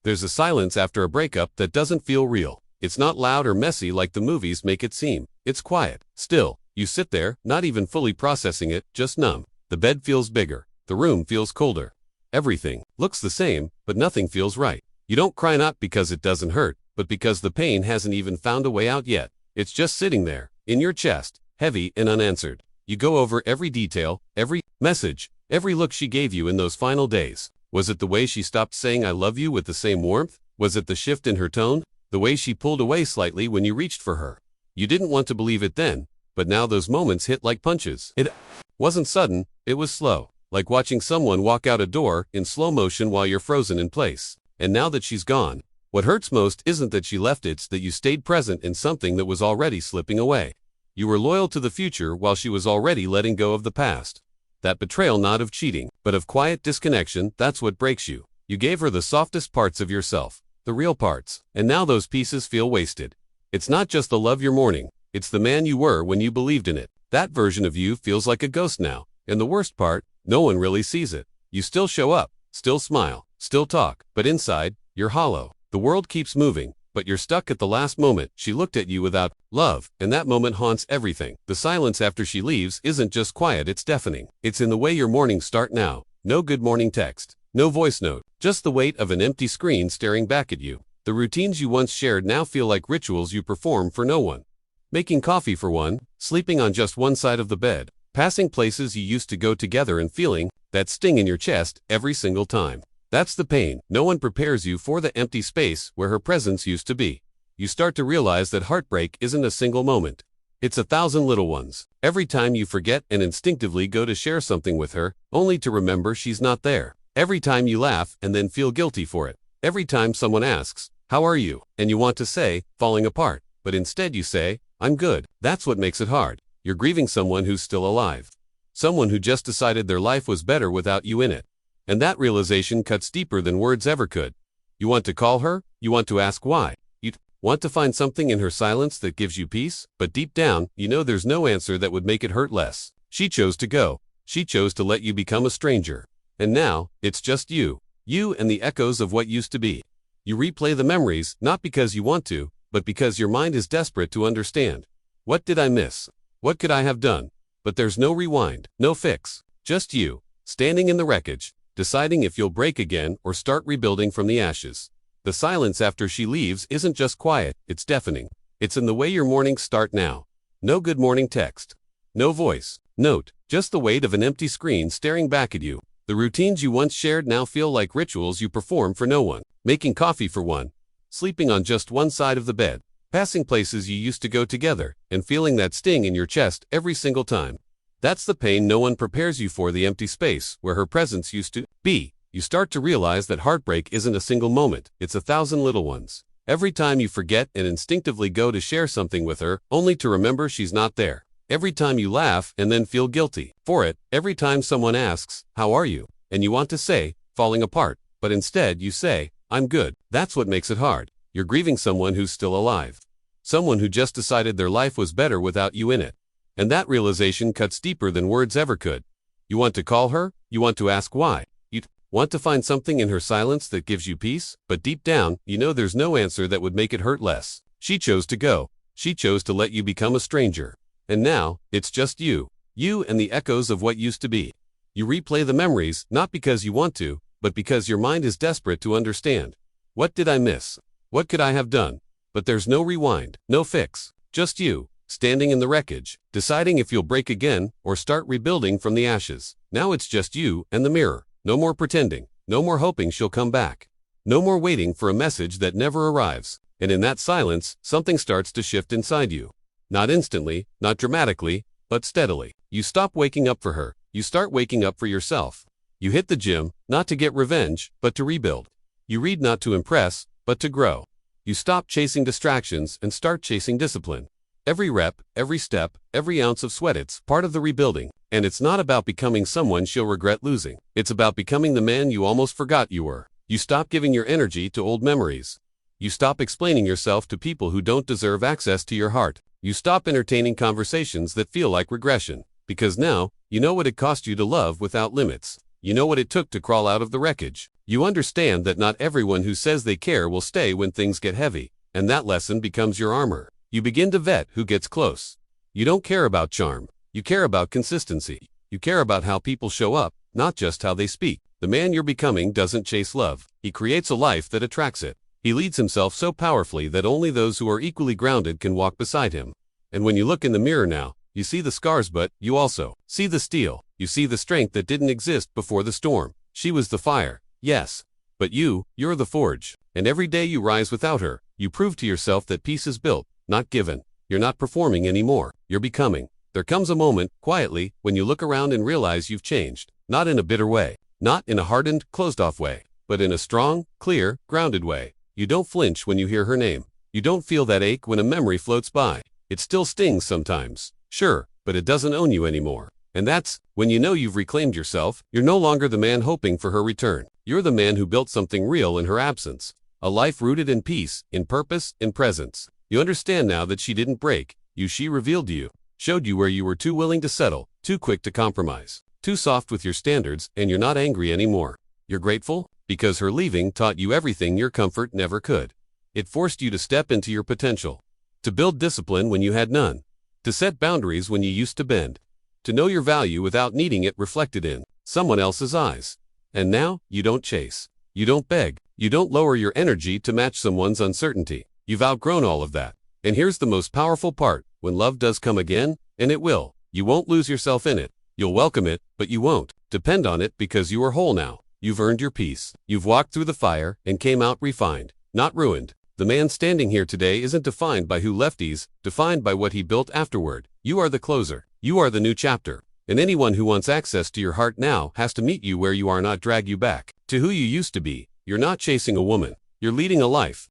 There's a silence after a breakup that doesn't feel real. It's not loud or messy like the movies make it seem. It's quiet, still. You sit there, not even fully processing it, just numb. The bed feels bigger. The room feels colder. Everything looks the same, but nothing feels right. You don't cry not because it doesn't hurt, but because the pain hasn't even found a way out yet. It's just sitting there, in your chest, heavy and unanswered. You go over every detail, every message, every look she gave you in those final days. Was it the way she stopped saying I love you with the same warmth? Was it the shift in her tone? The way she pulled away slightly when you reached for her? You didn't want to believe it then, but now those moments hit like punches. It wasn't sudden, it was slow. Like watching someone walk out a door in slow motion while you're frozen in place. And now that she's gone, what hurts most isn't that she left, it's that you stayed present in something that was already slipping away. You were loyal to the future while she was already letting go of the past. That betrayal, not of cheating, but of quiet disconnection, that's what breaks you. You gave her the softest parts of yourself, the real parts, and now those pieces feel wasted. It's not just the love you're mourning, it's the man you were when you believed in it. That version of you feels like a ghost now, and the worst part, no one really sees it. You still show up, still smile, still talk, but inside, you're hollow. The world keeps moving, but you're stuck at the last moment. She looked at you without love, and that moment haunts everything. The silence after she leaves isn't just quiet, it's deafening. It's in the way your mornings start now. No good morning text, no voice note, just the weight of an empty screen staring back at you. The routines you once shared now feel like rituals you perform for no one. Making coffee for one, sleeping on just one side of the bed, passing places you used to go together and feeling that sting in your chest every single time. That's the pain. No one prepares you for the empty space where her presence used to be. You start to realize that heartbreak isn't a single moment. It's 1,000 little ones. Every time you forget and instinctively go to share something with her, only to remember she's not there. Every time you laugh and then feel guilty for it. Every time someone asks, how are you? And you want to say, falling apart. But instead you say, I'm good. That's what makes it hard. You're grieving someone who's still alive. Someone who just decided their life was better without you in it. And that realization cuts deeper than words ever could. You want to call her, you want to ask why. You want to find something in her silence that gives you peace, but deep down, you know there's no answer that would make it hurt less. She chose to go. She chose to let you become a stranger. And now, it's just you. You and the echoes of what used to be. You replay the memories, not because you want to, but because your mind is desperate to understand. What did I miss? What could I have done? But there's no rewind, no fix. Just you, standing in the wreckage, deciding if you'll break again or start rebuilding from the ashes. The silence after she leaves isn't just quiet, it's deafening. It's in the way your mornings start now. No good morning text. No voice, note, just the weight of an empty screen staring back at you. The routines you once shared now feel like rituals you perform for no one. Making coffee for one. Sleeping on just one side of the bed. Passing places you used to go together, and feeling that sting in your chest every single time. That's the pain no one prepares you for, the empty space where her presence used to be. You start to realize that heartbreak isn't a single moment, it's 1,000 little ones. Every time you forget and instinctively go to share something with her, only to remember she's not there. Every time you laugh and then feel guilty for it. Every time someone asks, how are you? And you want to say, falling apart, but instead you say, I'm good. That's what makes it hard. You're grieving someone who's still alive. Someone who just decided their life was better without you in it. And that realization cuts deeper than words ever could. You want to call her, you want to ask why. You want to find something in her silence that gives you peace, but deep down, you know there's no answer that would make it hurt less. She chose to go. She chose to let you become a stranger. And now, it's just you. You and the echoes of what used to be. You replay the memories, not because you want to, but because your mind is desperate to understand. What did I miss? What could I have done? But there's no rewind, no fix. Just you, standing in the wreckage, deciding if you'll break again or start rebuilding from the ashes. Now it's just you and the mirror. No more pretending. No more hoping she'll come back. No more waiting for a message that never arrives. And in that silence, something starts to shift inside you. Not instantly, not dramatically, but steadily. You stop waking up for her. You start waking up for yourself. You hit the gym, not to get revenge, but to rebuild. You read not to impress, but to grow. You stop chasing distractions and start chasing discipline. Every rep, every step, every ounce of sweat, it's part of the rebuilding. And it's not about becoming someone she'll regret losing. It's about becoming the man you almost forgot you were. You stop giving your energy to old memories. You stop explaining yourself to people who don't deserve access to your heart. You stop entertaining conversations that feel like regression. Because now, you know what it cost you to love without limits. You know what it took to crawl out of the wreckage. You understand that not everyone who says they care will stay when things get heavy, and that lesson becomes your armor. You begin to vet who gets close. You don't care about charm. You care about consistency. You care about how people show up, not just how they speak. The man you're becoming doesn't chase love. He creates a life that attracts it. He leads himself so powerfully that only those who are equally grounded can walk beside him. And when you look in the mirror now, you see the scars, but you also see the steel. You see the strength that didn't exist before the storm. She was the fire, yes. But you're the forge. And every day you rise without her, you prove to yourself that peace is built, not given. You're not performing anymore. You're becoming. There comes a moment, quietly, when you look around and realize you've changed. Not in a bitter way. Not in a hardened, closed-off way. But in a strong, clear, grounded way. You don't flinch when you hear her name. You don't feel that ache when a memory floats by. It still stings sometimes. Sure, but it doesn't own you anymore. And that's when you know you've reclaimed yourself. You're no longer the man hoping for her return. You're the man who built something real in her absence. A life rooted in peace, in purpose, in presence. You understand now that she didn't break you. She revealed to you. Showed you where you were too willing to settle, too quick to compromise, too soft with your standards, and you're not angry anymore. You're grateful because her leaving taught you everything your comfort never could. It forced you to step into your potential, to build discipline when you had none, to set boundaries when you used to bend, to know your value without needing it reflected in someone else's eyes. And now, you don't chase. You don't beg. You don't lower your energy to match someone's uncertainty. You've outgrown all of that. And here's the most powerful part. When love does come again, and it will, you won't lose yourself in it. You'll welcome it, but you won't depend on it because you are whole now. You've earned your peace. You've walked through the fire and came out refined, not ruined. The man standing here today isn't defined by who left, he's defined by what he built afterward. You are the closer. You are the new chapter. And anyone who wants access to your heart now has to meet you where you are, not drag you back to who you used to be. You're not chasing a woman. You're leading a life.